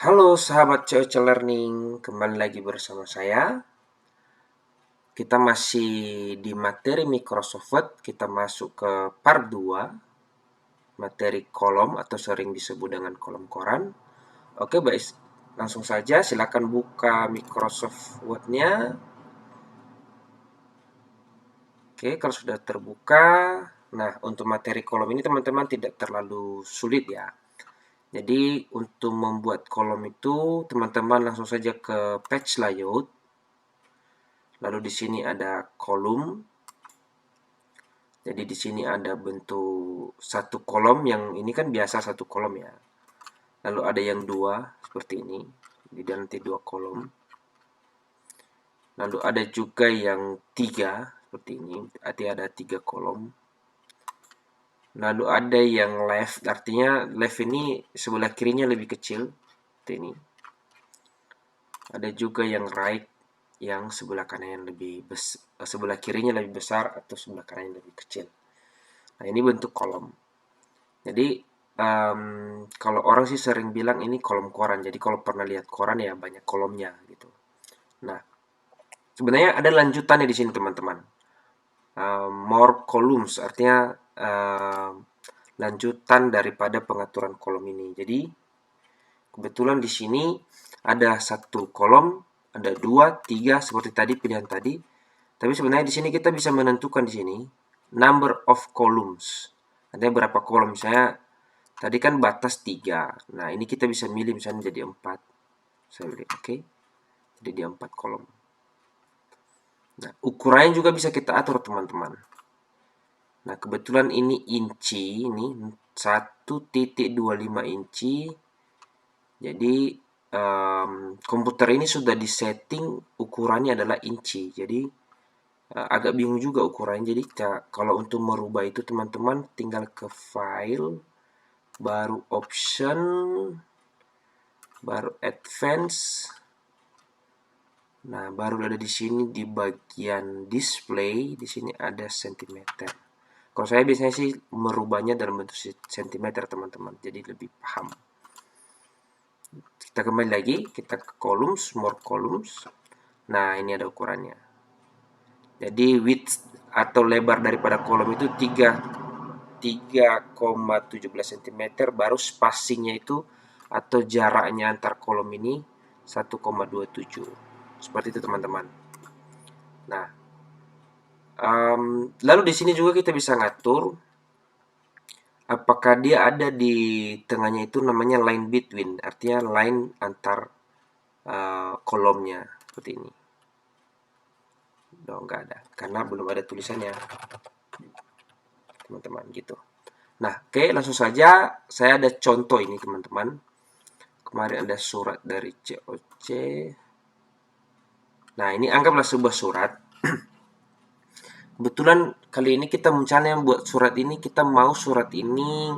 Halo sahabat COC Learning, kembali lagi bersama saya. Kita masih di materi Microsoft Word, kita masuk ke part 2, materi kolom atau sering disebut dengan kolom koran. Oke, baik. Langsung saja silakan buka Microsoft Word-nya. Oke, kalau sudah terbuka, nah untuk materi kolom ini teman-teman tidak terlalu sulit ya. Jadi untuk membuat kolom itu teman-teman langsung saja ke page layout. Lalu di sini ada kolom. Jadi di sini ada bentuk satu kolom, yang ini kan biasa satu kolom ya. Lalu ada yang dua seperti ini. Jadi nanti dua kolom. Lalu ada juga yang tiga seperti ini. Artinya ada tiga kolom. Lalu ada yang left, artinya left ini sebelah kirinya lebih kecil seperti ini. Ada juga yang right, yang sebelah kanan yang lebih besar, sebelah kirinya lebih besar atau sebelah kanan yang lebih kecil. Nah, ini bentuk kolom. Jadi kalau orang sih sering bilang ini kolom koran. Jadi kalau pernah lihat koran ya banyak kolomnya gitu. Nah, sebenarnya ada lanjutannya di sini teman-teman. More columns artinya lanjutan daripada pengaturan kolom ini. Jadi kebetulan di sini ada satu kolom, ada dua, tiga seperti tadi pilihan tadi. Tapi sebenarnya di sini kita bisa menentukan di sini number of columns. Artinya berapa kolom. Misalnya tadi kan batas 3. Nah, ini kita bisa milih misalnya jadi 4. Saya pilih oke. Jadi dia 4 kolom. Nah, ukurannya juga bisa kita atur teman-teman. Nah, kebetulan ini inci, ini 1.25 inci. Jadi komputer ini sudah disetting ukurannya adalah inci. Jadi agak bingung juga ukurannya. Jadi kalau untuk merubah itu teman-teman tinggal ke file, baru option, baru advance. Nah, baru ada di sini di bagian display, di sini ada centimeter. Kalau saya biasanya sih merubahnya dalam bentuk centimeter teman-teman, jadi lebih paham. Kita kembali lagi, kita ke columns, more columns. Nah, ini ada ukurannya. Jadi width atau lebar daripada kolom itu 3,17 cm, baru spacingnya itu atau jaraknya antar kolom ini 1,27. Seperti itu teman-teman. Nah, lalu di sini juga kita bisa ngatur apakah dia ada di tengahnya itu namanya line between, artinya line antar kolomnya seperti ini. Enggak ada karena belum ada tulisannya teman-teman gitu. Nah, oke, langsung saja saya ada contoh ini teman-teman. Kemarin ada surat dari COC. Nah, ini anggaplah sebuah surat. Kebetulan kali ini kita misalnya buat surat ini, kita mau surat ini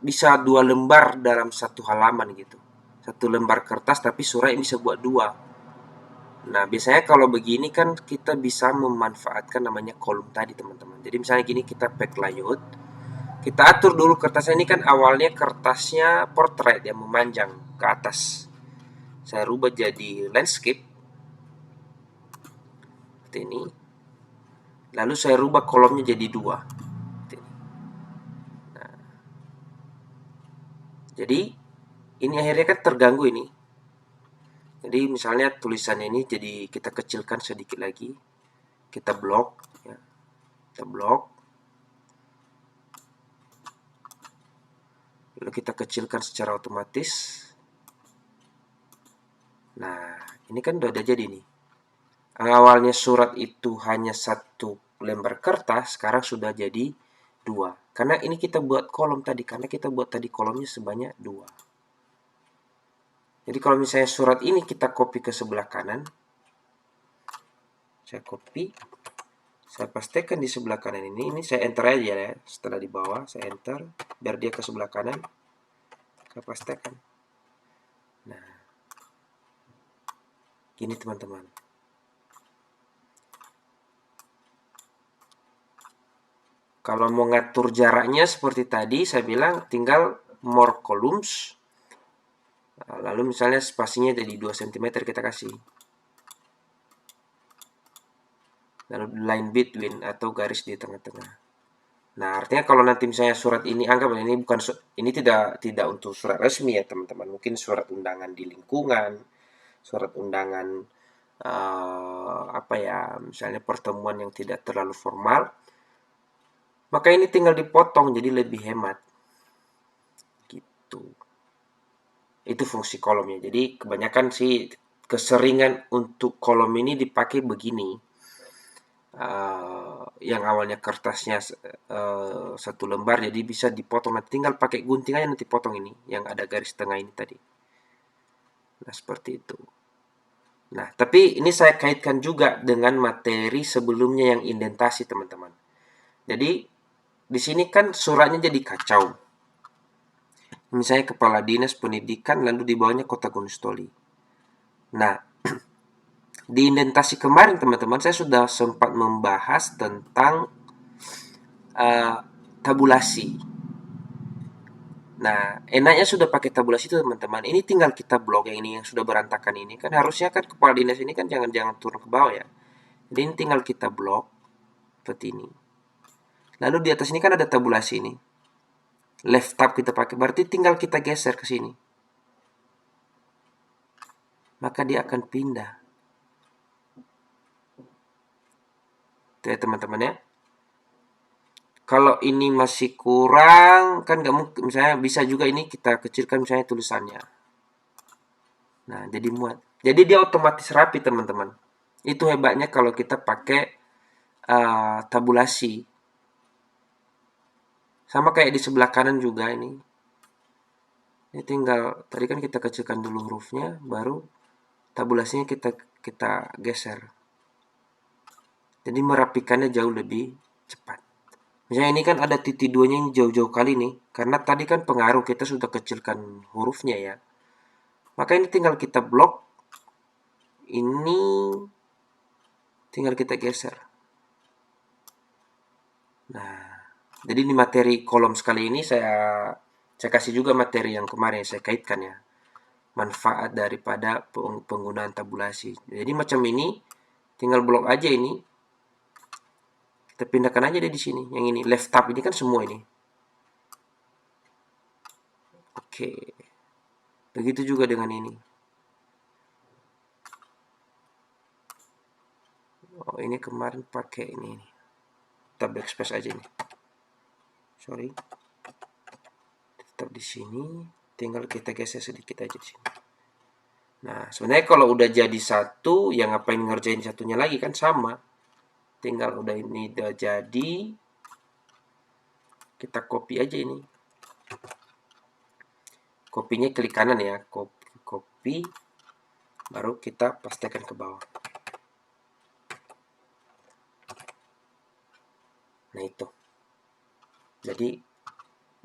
bisa 2 lembar dalam satu halaman gitu. Satu lembar kertas tapi surat bisa buat 2. Nah, biasanya kalau begini kan kita bisa memanfaatkan namanya kolom tadi teman-teman. Jadi misalnya gini, kita pack layout. Kita atur dulu kertasnya, ini kan awalnya kertasnya portrait yang memanjang ke atas. Saya rubah jadi landscape seperti ini. Lalu saya rubah kolomnya jadi 2. Nah, jadi ini akhirnya kan terganggu ini. Jadi misalnya tulisannya ini jadi kita kecilkan sedikit lagi. Kita blok ya. Kita blok. Lalu kita kecilkan secara otomatis. Nah, ini kan udah ada jadi nih. Awalnya surat itu hanya satu lembar kertas, sekarang sudah jadi 2. Karena ini kita buat kolom tadi, karena kita buat tadi kolomnya sebanyak 2. Jadi kalau misalnya surat ini kita copy ke sebelah kanan, saya copy, saya pastekan di sebelah kanan ini saya enter aja ya. Setelah di bawah saya enter, biar dia ke sebelah kanan, saya pastekan. Nah, gini teman-teman. Kalau mau ngatur jaraknya seperti tadi, saya bilang tinggal more columns. Lalu misalnya spasinya jadi 2 cm kita kasih. Lalu line between atau garis di tengah-tengah. Nah, artinya kalau nanti misalnya surat ini, anggap ini bukan, ini tidak untuk surat resmi ya teman-teman. Mungkin surat undangan di lingkungan, surat undangan apa ya, misalnya pertemuan yang tidak terlalu formal, maka ini tinggal dipotong jadi lebih hemat. Gitu. Itu fungsi kolomnya. Jadi kebanyakan sih keseringan untuk kolom ini dipakai begini. Yang awalnya kertasnya satu lembar, jadi bisa dipotong. Nanti tinggal pakai gunting aja, nanti potong ini yang ada garis tengah ini tadi. Nah, seperti itu. Nah, tapi ini saya kaitkan juga dengan materi sebelumnya yang indentasi, teman-teman. Jadi di sini kan suratnya jadi kacau. Misalnya kepala dinas pendidikan, lalu di bawahnya Kota Gunung Stoli. Nah, di indentasi kemarin teman-teman saya sudah sempat membahas tentang tabulasi. Nah, enaknya sudah pakai tabulasi itu teman-teman. Ini tinggal kita blok yang ini yang sudah berantakan ini. Kan harusnya kan kepala dinas ini kan jangan turun ke bawah ya. Jadi ini tinggal kita blok seperti ini. Lalu di atas ini kan ada tabulasi ini. Left tab kita pakai, berarti tinggal kita geser ke sini. Maka dia akan pindah. Tuh ya teman-teman ya. Kalau ini masih kurang, kan nggak mungkin, misalnya bisa juga ini kita kecilkan misalnya tulisannya. Nah, jadi muat. Jadi dia otomatis rapi teman-teman. Itu hebatnya kalau kita pakai tabulasi. Sama kayak di sebelah kanan juga ini. Ini tinggal, tadi kan kita kecilkan dulu hurufnya, baru tabulasinya kita geser. Jadi merapikannya jauh lebih cepat. Misalnya ini kan ada titik duanya yang jauh-jauh kali nih. Karena tadi kan pengaruh kita sudah kecilkan hurufnya ya. Maka ini tinggal kita blok. Ini tinggal kita geser. Nah, jadi di materi kolom sekali ini saya kasih juga materi yang kemarin saya kaitkan ya. Manfaat daripada penggunaan tabulasi. Jadi macam ini tinggal blok aja ini. Kita pindahkan aja deh di sini. Yang ini left tab ini kan semua ini. Oke. Begitu juga dengan ini. Oh, ini kemarin pakai ini. Kita backspace aja ini. Sorry. Tetap di sini. Tinggal kita geser sedikit aja di sini. Nah, sebenarnya kalau udah jadi satu, yang ngapain ngerjain satunya lagi kan sama. Tinggal udah ini udah jadi, kita copy aja ini. Kopinya klik kanan ya, copy, baru kita pastikan ke bawah. Nah itu. Jadi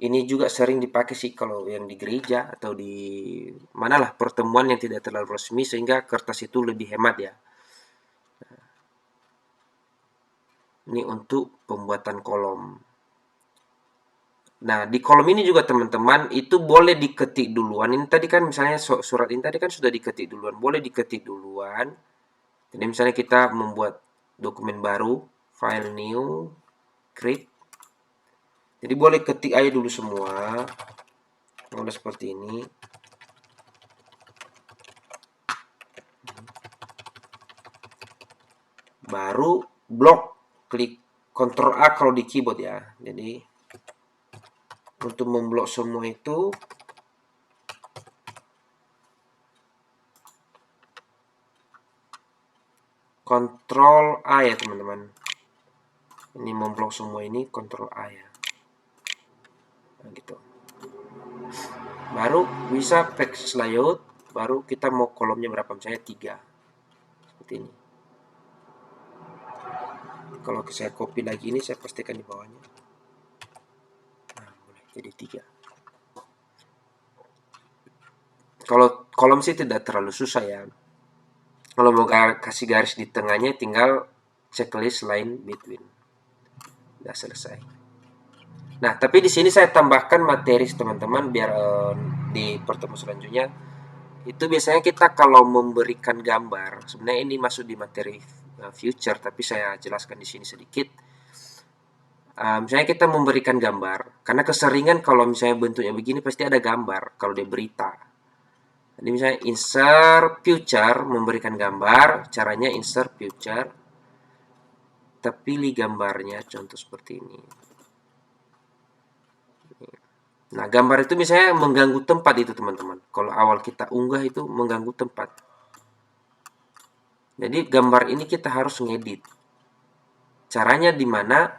ini juga sering dipakai sih kalau yang di gereja atau di manalah pertemuan yang tidak terlalu resmi, sehingga kertas itu lebih hemat ya. Ini untuk pembuatan kolom. Nah, di kolom ini juga teman-teman itu boleh diketik duluan. Ini tadi kan misalnya surat ini tadi kan sudah diketik duluan. Boleh diketik duluan. Jadi misalnya kita membuat dokumen baru, file new, create. Jadi boleh ketik aja dulu semua. Mulai seperti ini. Baru blok, klik Ctrl A kalau di keyboard ya. Jadi untuk memblok semua itu Ctrl A ya teman-teman. Ini memblok semua ini Ctrl A ya. Nah, gitu. Baru bisa text layout, baru kita mau kolomnya berapa, misalnya 3. Seperti ini. Kalau saya copy lagi ini, saya pastikan di bawahnya. Nah, boleh jadi 3. Kalau kolom sih tidak terlalu susah ya. Kalau mau kasih garis di tengahnya, tinggal checklist line between. Udah selesai. Nah, tapi di sini saya tambahkan materi teman-teman biar di pertemuan selanjutnya itu biasanya kita kalau memberikan gambar, sebenarnya ini masuk di materi future, tapi saya jelaskan di sini sedikit. Misalnya kita memberikan gambar, karena keseringan kalau misalnya bentuknya begini pasti ada gambar kalau dia berita. Jadi misalnya insert future memberikan gambar, caranya insert future, kita pilih gambarnya, contoh seperti ini. Nah, gambar itu misalnya mengganggu tempat itu teman-teman. Kalau awal kita unggah itu mengganggu tempat. Jadi gambar ini kita harus ngedit. Caranya di mana?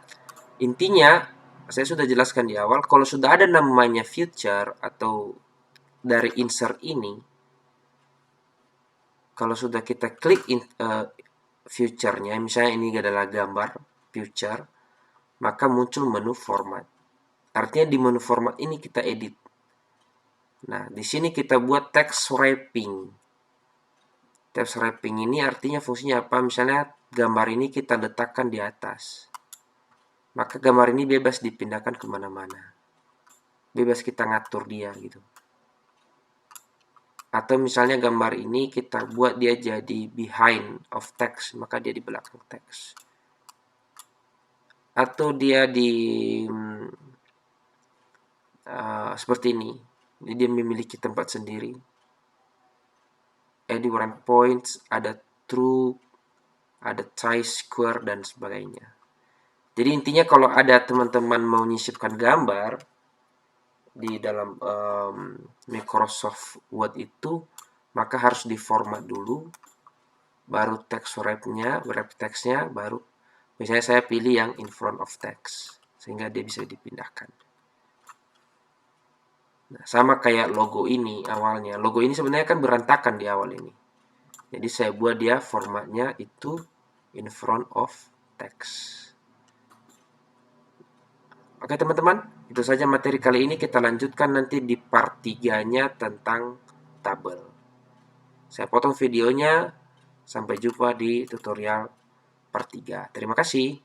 Intinya, saya sudah jelaskan di awal, kalau sudah ada namanya future atau dari insert ini, kalau sudah kita klik future-nya, misalnya ini adalah gambar future, maka muncul menu format. Artinya di menu format ini kita edit. Nah, di sini kita buat text wrapping. Text wrapping ini artinya fungsinya apa? Misalnya gambar ini kita letakkan di atas. Maka gambar ini bebas dipindahkan kemana-mana. Bebas kita ngatur dia gitu. Atau misalnya gambar ini kita buat dia jadi behind of text, maka dia di belakang teks. Atau dia di seperti ini. Jadi dia memiliki tempat sendiri. Ada warna points, ada true, ada tie square dan sebagainya. Jadi intinya kalau ada teman-teman mau nyisipkan gambar di dalam Microsoft Word itu, maka harus diformat dulu, baru text wrap teksnya, baru misalnya saya pilih yang in front of text, sehingga dia bisa dipindahkan. Nah, sama kayak logo ini awalnya. Logo ini sebenarnya kan berantakan di awal ini. Jadi saya buat dia formatnya itu in front of text. Oke teman-teman, itu saja materi kali ini. Kita lanjutkan nanti di part 3-nya tentang tabel. Saya potong videonya. Sampai jumpa di tutorial part 3. Terima kasih.